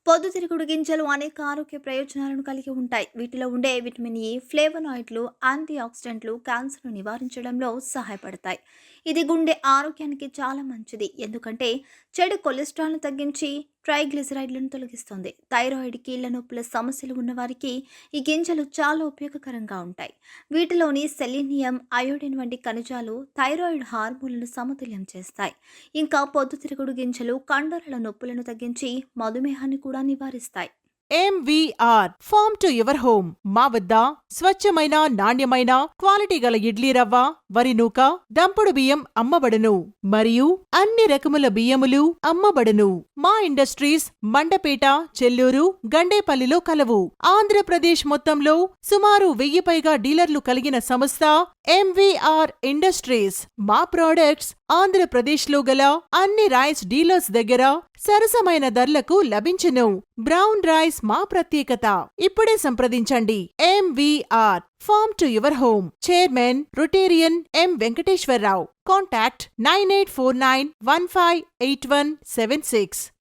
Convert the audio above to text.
పొద్దుతిరుగుడు గింజలు అనేక ఆరోగ్య ప్రయోజనాలను కలిగి ఉంటాయి. వీటిలో ఉండే విటమిన్ ఇ, ఫ్లేవనాయిడ్లు, యాంటీ ఆక్సిడెంట్లు క్యాన్సర్ను నివారించడంలో సహాయపడతాయి. ఇది గుండె ఆరోగ్యానికి చాలా మంచిది, ఎందుకంటే చెడు కొలెస్ట్రాల్ను తగ్గించి ట్రైగ్లిసరైడ్లను తొలగిస్తుంది. థైరాయిడ్, కీళ్ల నొప్పుల సమస్యలు ఉన్నవారికి ఈ గింజలు చాలా ఉపయోగకరంగా ఉంటాయి. వీటిలోని సెలీనియం, అయోడిన్ వంటి ఖనిజాలు థైరాయిడ్ హార్మోన్లను సమతుల్యం చేస్తాయి. ఇంకా పొద్దుతిరుగుడు గింజలు కండరాల నొప్పులను తగ్గించి మధుమేహాన్ని కూడా నివారిస్తాయి. MVR farm to your home. మా వద్ద స్వచ్ఛమైన, నాణ్యమైన, క్వాలిటీ గల ఇడ్లీ రవ్వ, వరి నూక, దంపుడు బియ్యం అమ్మబడును మరియు అన్ని రకముల బియ్యములు అమ్మబడును. మా ఇండస్ట్రీస్ మండపేట, చెల్లూరు, గండేపల్లిలో కలవు. ఆంధ్రప్రదేశ్ మొత్తంలో సుమారు 1000 పైగా డీలర్లు కలిగిన సంస్థ ఎంవీఆర్ ఇండస్ట్రీస్. మా ప్రోడక్ట్స్ ఆంధ్రప్రదేశ్లో గల అన్ని రైస్ డీలర్స్ దగ్గర సరసమైన ధరలకు లభించును. బ్రౌన్ రైస్ మా ప్రత్యేకత. ఇప్పుడే సంప్రదించండి. MVR farm to your home. Chairman rotarian M Venkateswararao. Contact 9849158176.